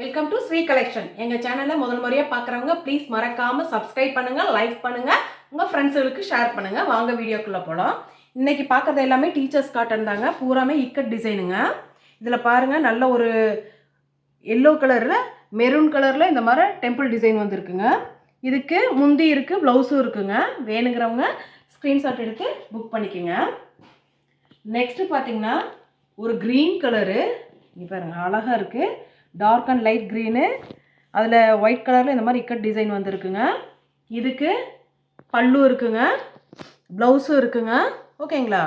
Welcome to Sri collection. எங்கள் சேனலில் முதல் முறையாக பார்க்குறவங்க ப்ளீஸ் மறக்காமல் சப்ஸ்கிரைப் பண்ணுங்கள், லைக் பண்ணுங்கள், உங்கள் ஃப்ரெண்ட்ஸுகளுக்கு ஷேர் பண்ணுங்கள். வாங்க வீடியோக்குள்ளே போகலாம். இன்றைக்கி பார்க்குறது எல்லாமே டீச்சர்ஸ் காட்டன் தாங்க. பூராமே இக்கட் டிசைனுங்க. இதில் பாருங்கள், நல்ல ஒரு எல்லோ கலரில் மெரூன் கலரில் இந்த மாதிரி டெம்பிள் டிசைன் வந்துருக்குங்க. இதுக்கு முந்தி இருக்குது, ப்ளவுஸும் இருக்குங்க. வேணுங்கிறவங்க ஸ்க்ரீன்ஷாட் எடுத்து புக் பண்ணிக்கோங்க. நெக்ஸ்ட்டு பார்த்தீங்கன்னா ஒரு க்ரீன் கலரு, இங்கே பாருங்கள் அழகாக இருக்குது. டார்க் அண்ட் லைட் க்ரீனு, அதில் ஒயிட் கலரில் இந்த மாதிரி இக்கட் டிசைன் வந்துருக்குங்க. இதுக்கு பல்லு இருக்குங்க, ப்ளவுஸும் இருக்குங்க. ஓகேங்களா?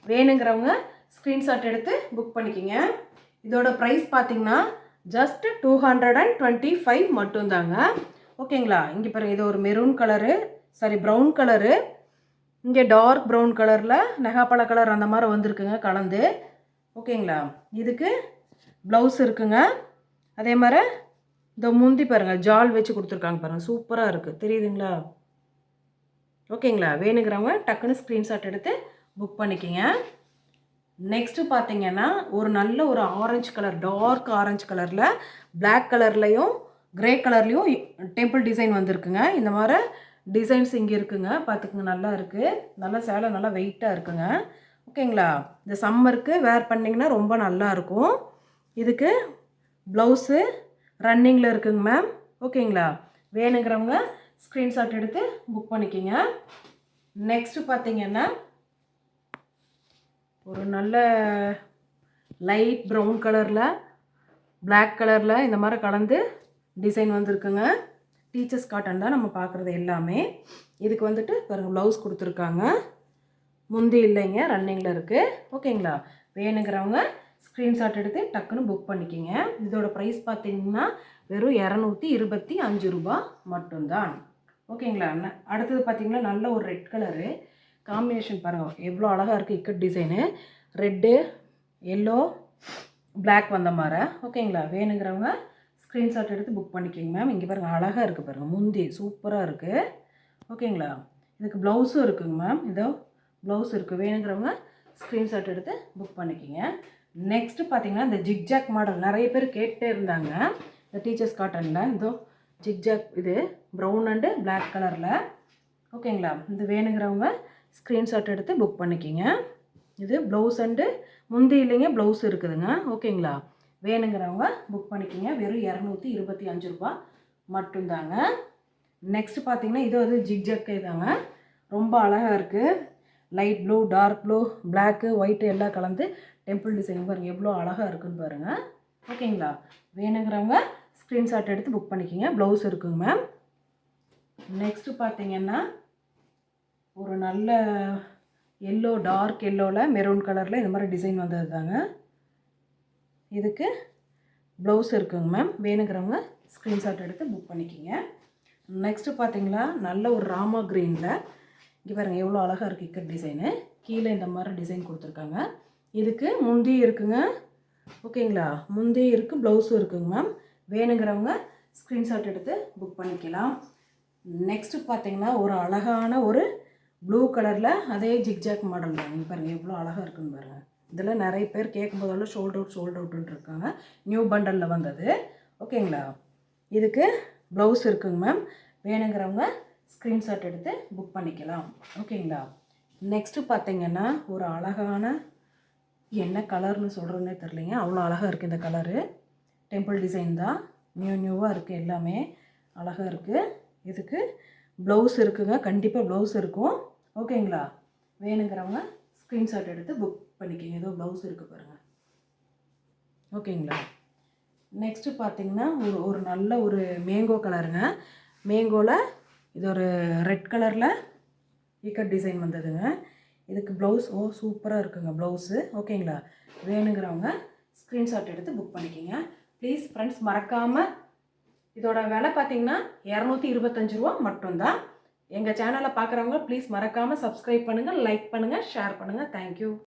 வேணுங்கிறவங்க ஸ்க்ரீன்ஷாட் எடுத்து புக் பண்ணிக்கிங்க. இதோட ப்ரைஸ் பார்த்தீங்கன்னா ஜஸ்ட் 225 மட்டும்தாங்க. ஓகேங்களா? இங்கே பாருங்கள், இது ஒரு மெரூன் கலரு, ப்ரௌன் கலரு, இங்கே டார்க் ப்ரௌன் கலரில் நெகாப்பழ கலர் அந்த மாதிரி வந்திருக்குங்க கலந்து. ஓகேங்களா? இதுக்கு ப்ளவுஸ் இருக்குங்க. அதே மாதிரி இந்த முந்தி பாருங்கள், ஜால் வச்சு கொடுத்துருக்காங்க பாருங்கள், சூப்பராக இருக்குது, தெரியுதுங்களா? ஓகேங்களா? வேணுங்கிறவங்க டக்குன்னு ஸ்க்ரீன்ஷாட் எடுத்து புக் பண்ணிக்கிங்க. நெக்ஸ்ட்டு பார்த்தீங்கன்னா ஒரு நல்ல ஒரு ஆரஞ்சு கலர், டார்க் ஆரஞ்சு கலரில் பிளாக் கலர்லேயும் க்ரே கலர்லேயும் டெம்பிள் டிசைன் வந்திருக்குங்க. இந்த மாதிரி டிசைன்ஸ் இங்கே இருக்குங்க, பார்த்துக்குங்க, நல்லா இருக்குது. நல்லா சேலை நல்லா வெயிட்டாக இருக்குங்க. ஓகேங்களா? இந்த சம்மருக்கு வேர் பண்ணிங்கன்னா ரொம்ப நல்லாயிருக்கும். இதுக்கு ப்ளவுஸு ரன்னிங்கில் இருக்குங்க மேம். ஓகேங்களா? வேணுங்கிறவங்க ஸ்க்ரீன்ஷாட் எடுத்து புக் பண்ணிக்கிங்க. நெக்ஸ்ட்டு பார்த்தீங்கன்னா ஒரு நல்ல லைட் ப்ரௌன் கலரில் பிளாக் கலரில் இந்த மாதிரி கலந்து டிசைன் வந்துருக்குங்க. டீச்சர்ஸ் காட்டன் தான் நம்ம பார்க்குறது எல்லாமே. இதுக்கு வந்துட்டு பாருங்கள், ப்ளவுஸ் கொடுத்துருக்காங்க, முந்தி இல்லைங்க, ரன்னிங்கில் இருக்குது. ஓகேங்களா? வேணுங்கிறவங்க ஸ்க்ரீன்ஷாட் எடுத்து டக்குன்னு புக் பண்ணிக்கிங்க. இதோட ப்ரைஸ் பார்த்தீங்கன்னா வெறும் 225 ரூபா மட்டும்தான். ஓகேங்களா? அடுத்தது பார்த்தீங்கன்னா நல்ல ஒரு ரெட் கலரு காம்பினேஷன் பாருங்கள், எவ்வளோ அழகாக இருக்குது. Ikat design, red yellow black வந்த மாதிரி. ஓகேங்களா? வேணுங்கிறவங்க ஸ்க்ரீன்ஷாட் எடுத்து புக் பண்ணிக்கிங்க மேம். இங்கே பாருங்கள், அழகாக இருக்குது பாருங்கள், முந்தி சூப்பராக இருக்குது. ஓகேங்களா? இதுக்கு ப்ளவுஸும் இருக்குங்க மேம். இதோ ப்ளவுஸ் இருக்குது. வேணுங்கிறவங்க ஸ்க்ரீன்ஷாட் எடுத்து புக் பண்ணிக்கிங்க. நெக்ஸ்ட்டு பார்த்தீங்கன்னா இந்த ஜிக்ஜாக் மாடல் நிறைய பேர் கேட்டே இருந்தாங்க இந்த டீச்சர்ஸ் காட்டனில். இதோ ஜிக்ஜாக், இது ப்ரௌன் அண்டு பிளாக் கலரில். ஓகேங்களா? இது வேணுங்கிறவங்க ஸ்க்ரீன்ஷாட் எடுத்து புக் பண்ணிக்கிங்க. இது ப்ளவுஸ் அண்டு முந்தி இல்லைங்க, ப்ளவுஸ் இருக்குதுங்க. ஓகேங்களா? வேணுங்கிறவங்க புக் பண்ணிக்கிங்க. வெறும் 225 ரூபா மட்டும்தாங்க. நெக்ஸ்ட்டு பார்த்தீங்கன்னா இது வந்து ஜிக்ஜாக்கே தாங்க, ரொம்ப அழகாக இருக்குது. Light blue, dark blue, black, white எல்லாம் கலந்து டெம்பிள் டிசைன் பாருங்கள், எவ்வளோ அழகாக இருக்குன்னு பாருங்கள். ஓகேங்களா? வேணுங்கிறவங்க ஸ்க்ரீன்ஷாட் எடுத்து புக் பண்ணிக்கிங்க. ப்ளவுஸ் இருக்குங்க மேம். நெக்ஸ்ட்டு பார்த்தீங்கன்னா ஒரு நல்ல எல்லோ, டார்க் எல்லோவில் மெரூன் கலரில் இந்த மாதிரி டிசைன் வந்தது தாங்க. இதுக்கு ப்ளவுஸ் இருக்குங்க மேம். வேணுங்கிறவங்க ஸ்க்ரீன்ஷாட் எடுத்து புக் பண்ணிக்கிங்க. நெக்ஸ்ட்டு பார்த்தீங்களா நல்ல ஒரு ராமா க்ரீனில், இங்கே பாருங்கள் எவ்வளோ அழகாக இருக்குது இக்கட் டிசைனு. கீழே இந்த மாதிரி டிசைன் கொடுத்துருக்காங்க. இதுக்கு முந்தி இருக்குங்க. ஓகேங்களா? முந்தி இருக்குது, ப்ளவுஸும் இருக்குங்க மேம். வேணுங்கிறவங்க ஸ்க்ரீன்ஷாட் எடுத்து புக் பண்ணிக்கலாம். நெக்ஸ்ட்டு பார்த்தீங்கன்னா ஒரு அழகான ஒரு ப்ளூ கலரில் அதே ஜிக்ஜாக் மாடல் தான். இங்கே பாருங்கள் எவ்வளோ அழகாக இருக்குன்னு பாருங்கள். இதில் நிறைய பேர் கேட்கும்போதெல்லாம் சோல்ட் அவுட்டுன்னு இருக்காங்க. நியூ பண்டலில் வந்தது. ஓகேங்களா? இதுக்கு ப்ளவுஸ் இருக்குங்க மேம். வேணுங்கிறவங்க ஸ்க்ரீன்ஷாட் எடுத்து புக் பண்ணிக்கலாம். ஓகேங்களா? நெக்ஸ்ட்டு பார்த்தீங்கன்னா ஒரு அழகான, என்ன கலர்னு சொல்கிறதுனே தெரிலிங்க, அவ்வளோ அழகாக இருக்குது இந்த கலரு. டெம்பிள் டிசைன் தான், நியூவாக இருக்குது, எல்லாமே அழகாக இருக்குது. இதுக்கு ப்ளவுஸ் இருக்குங்க, கண்டிப்பாக ப்ளவுஸ் இருக்கும். ஓகேங்களா? வேணுங்கிறவங்க ஸ்க்ரீன்ஷாட் எடுத்து புக் பண்ணிக்கிங்க. ஏதோ ப்ளவுஸ் இருக்குது பாருங்கள். ஓகேங்களா? நெக்ஸ்ட்டு பார்த்தீங்கன்னா ஒரு நல்ல ஒரு மேங்கோ கலருங்க. மேங்கோவில் இது ஒரு ரெட் கலரில் இக்கட் டிசைன் வந்ததுங்க. இதுக்கு ப்ளவுஸ் சூப்பராக இருக்குங்க ப்ளவுஸு. ஓகேங்களா? வேணுங்கிறவங்க ஸ்க்ரீன்ஷாட் எடுத்து புக் பண்ணிக்கிங்க. ப்ளீஸ் ஃப்ரெண்ட்ஸ், மறக்காமல், இதோட விலை பார்த்தீங்கன்னா 225 ரூபா மட்டும்தான். எங்கள் சேனலை பார்க்குறவங்க ப்ளீஸ் மறக்காமல் சப்ஸ்கிரைப் பண்ணுங்கள், லைக் பண்ணுங்கள், ஷேர் பண்ணுங்கள். தேங்க்யூ.